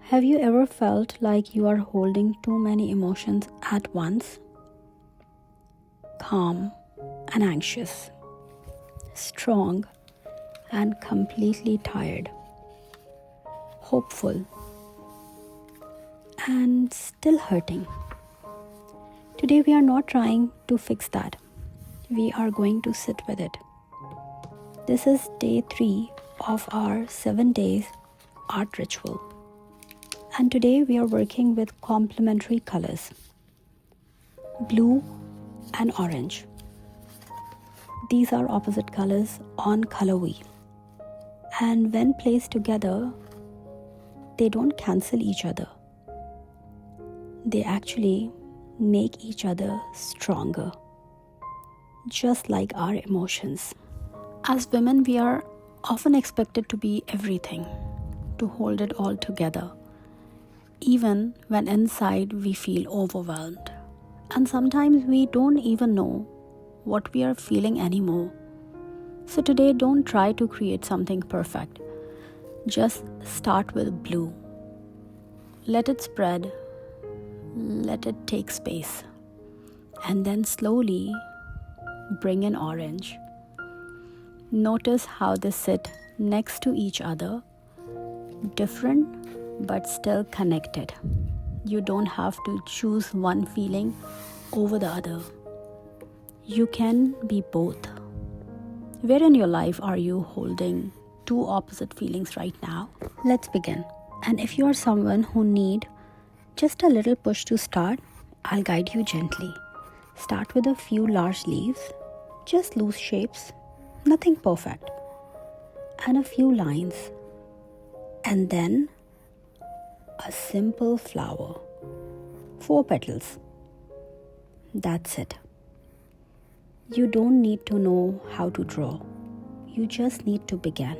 Have you ever felt like you are holding too many emotions at once? Calm and anxious, strong and completely tired, hopeful and still hurting. Today we are not trying to fix that. We are going to sit with it. This is day 3 of our 7 days art ritual. And today we are working with complementary colors, blue and orange. These are opposite colors on color wheel. And when placed together, they don't cancel each other. They actually make each other stronger, just like our emotions. As women, we are often expected to be everything, to hold it all together, even when inside we feel overwhelmed. And sometimes we don't even know what we are feeling anymore. So today, don't try to create something perfect. Just start with blue. Let it spread. Let it take space. And then slowly bring in orange. Notice how they sit next to each other, different but still connected. You don't have to choose one feeling over the other. You can be both. Where in your life are you holding two opposite feelings right now? Let's begin. And if you are someone who need just a little push to start, I'll guide you gently. Start with a few large leaves, just loose shapes, nothing perfect, and a few lines. And then a simple flower, 4 petals. That's it. You don't need to know how to draw. You just need to begin.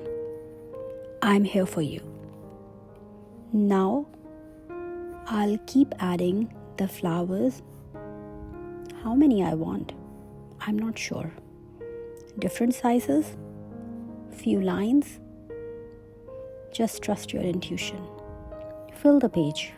I'm here for you. Now, I'll keep adding the flowers. How many I want? I'm not sure. Different sizes, few lines. Just trust your intuition. Fill the page.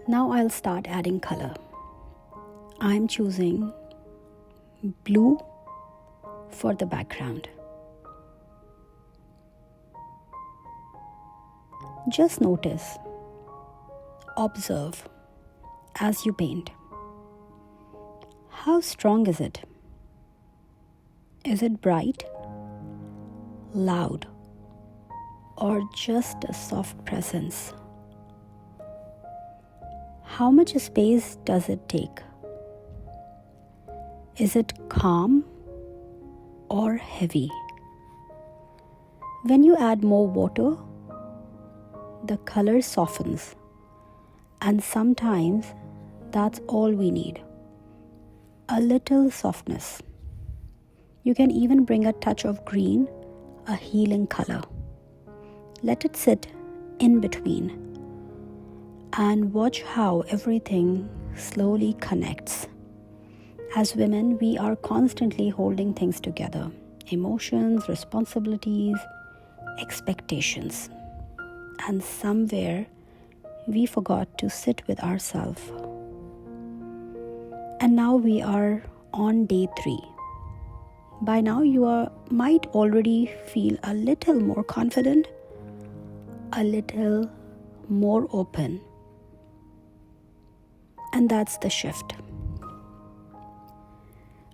Now I'll start adding color. I'm choosing blue for the background. Just notice, observe as you paint. How strong is it? Is it bright, loud, or just a soft presence? How much space does it take? Is it calm or heavy? When you add more water, the color softens, and sometimes that's all we need. A little softness. You can even bring a touch of green, a healing color. Let it sit in between and watch how everything slowly connects. As women, we are constantly holding things together. Emotions, responsibilities, expectations. And somewhere we forgot to sit with ourselves. And now we are on day 3. By now you might already feel a little more confident, a little more open. And that's the shift.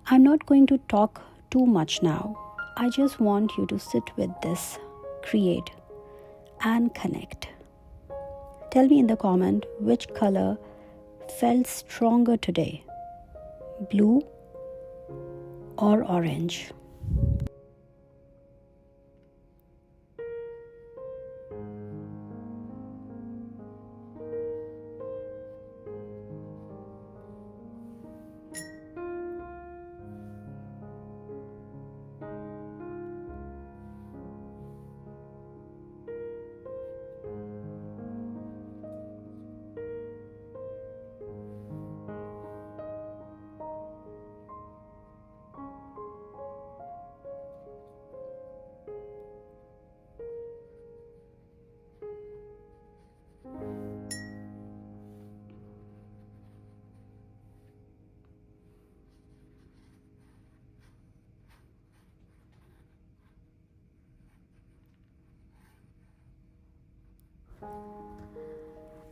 I'm not going to talk too much now. I just want you to sit with this, create, and connect. Tell me in the comment which color felt stronger today, blue or orange.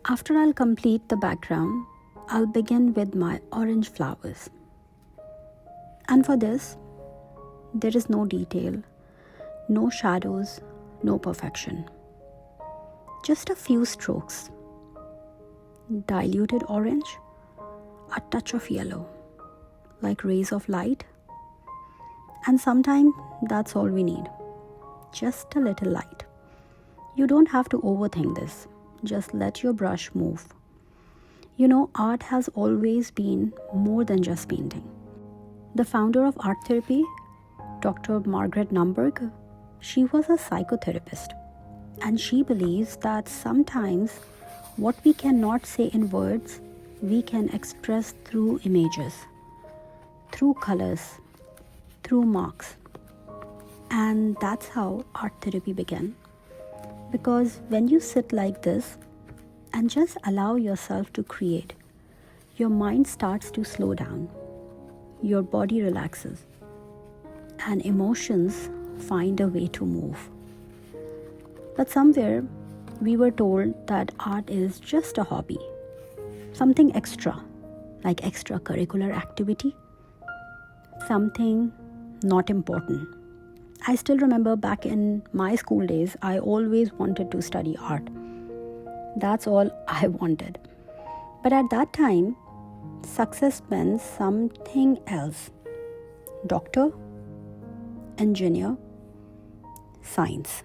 After I'll complete the background, I'll begin with my orange flowers. And for this, there is no detail, no shadows, no perfection. Just a few strokes. Diluted orange, a touch of yellow, like rays of light. And sometimes that's all we need. Just a little light. You don't have to overthink this. Just let your brush move. Art has always been more than just painting. The founder of art therapy, Dr. Margaret Numberg, she was a psychotherapist. And she believes that sometimes what we cannot say in words, we can express through images, through colors, through marks. And that's how art therapy began. Because when you sit like this and just allow yourself to create, your mind starts to slow down, your body relaxes, and emotions find a way to move. But somewhere we were told that art is just a hobby, something extra, like extracurricular activity, something not important. I still remember back in my school days, I always wanted to study art. That's all I wanted. But at that time, success meant something else. Doctor, engineer, science.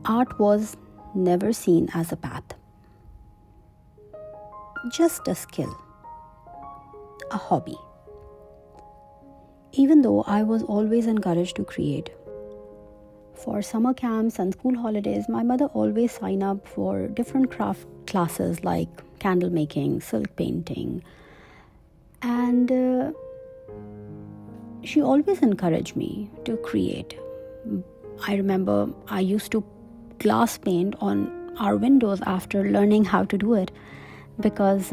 Art was never seen as a path. Just a skill, a hobby. Even though I was always encouraged to create. For summer camps and school holidays, my mother always signed up for different craft classes like candle making, silk painting. And she always encouraged me to create. I remember I used to glass paint on our windows after learning how to do it, because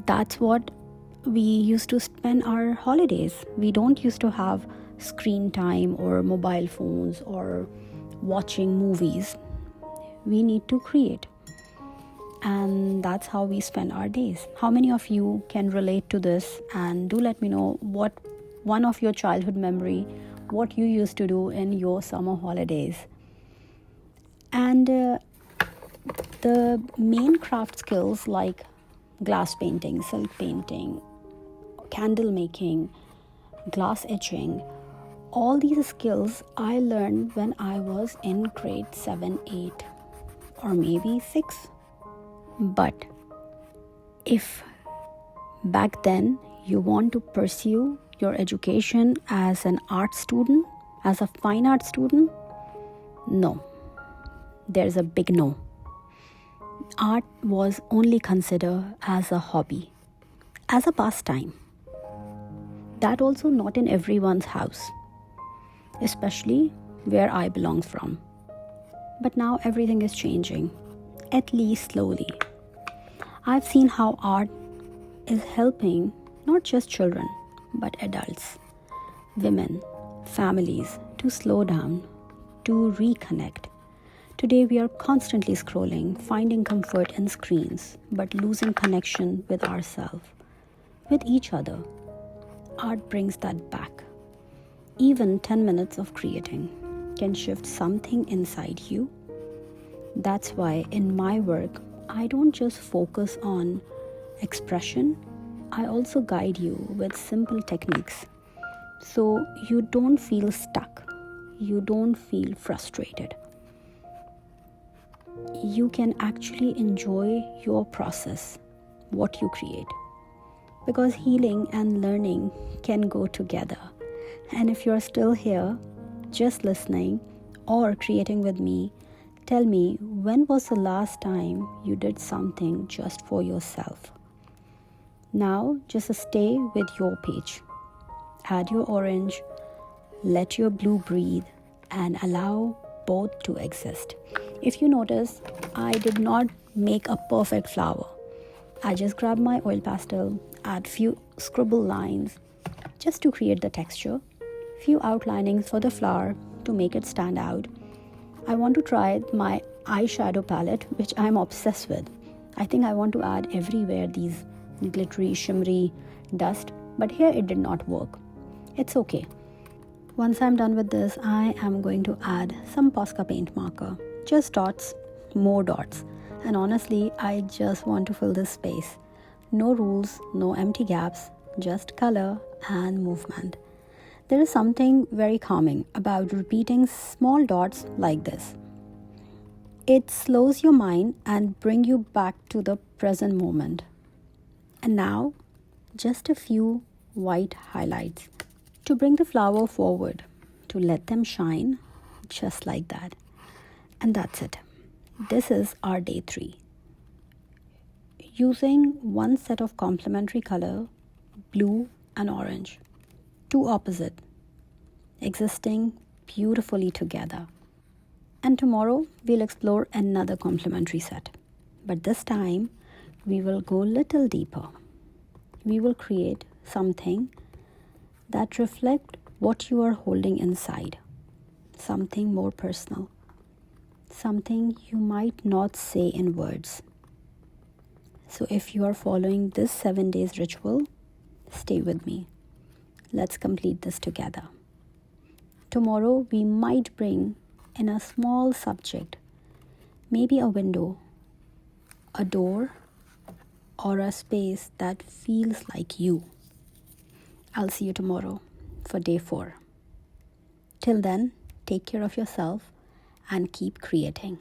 that's what we used to spend our holidays. We don't used to have screen time or mobile phones or watching movies. We need to create, and that's how we spend our days. How many of you can relate to this? And do let me know what one of your childhood memory, what you used to do in your summer holidays. And the main craft skills like glass painting, silk painting, candle making, glass etching, all these skills I learned when I was in grade 7, 8 or maybe 6. But if back then you want to pursue your education as an art student, as a fine art student, no. There's a big no. Art was only considered as a hobby, as a pastime. That also not in everyone's house, especially where I belong from. But now everything is changing, at least slowly. I've seen how art is helping not just children, but adults, women, families to slow down, to reconnect. Today we are constantly scrolling, finding comfort in screens, but losing connection with ourselves, with each other. Art brings that back. Even 10 minutes of creating can shift something inside you. That's why in my work, I don't just focus on expression, I also guide you with simple techniques. So you don't feel stuck, you don't feel frustrated. You can actually enjoy your process, what you create. Because healing and learning can go together. And if you're still here, just listening or creating with me, tell me, when was the last time you did something just for yourself? Now, just stay with your page. Add your orange, let your blue breathe, and allow both to exist. If you notice, I did not make a perfect flower. I just grabbed my oil pastel, add few scribble lines just to create the texture, few outlinings for the flower to make it stand out, I want to try my eyeshadow palette, which I'm obsessed with. I think I want to add everywhere these glittery, shimmery dust, but here it did not work. It's okay. Once I'm done with this, I am going to add some Posca paint marker. Just dots, more dots. And honestly, I just want to fill this space. No rules, no empty gaps, just color and movement. There is something very calming about repeating small dots like this. It slows your mind and brings you back to the present moment. And now, just a few white highlights to bring the flower forward, to let them shine just like that. And that's it. This is our day 3. Using one set of complementary color, blue and orange, two opposite, existing beautifully together. And tomorrow we'll explore another complementary set. But this time we will go little deeper. We will create something that reflects what you are holding inside. Something more personal. Something you might not say in words. So if you are following this 7 days ritual, stay with me. Let's complete this together. Tomorrow we might bring in a small subject, maybe a window, a door, or a space that feels like you. I'll see you tomorrow for day 4. Till then, take care of yourself and keep creating.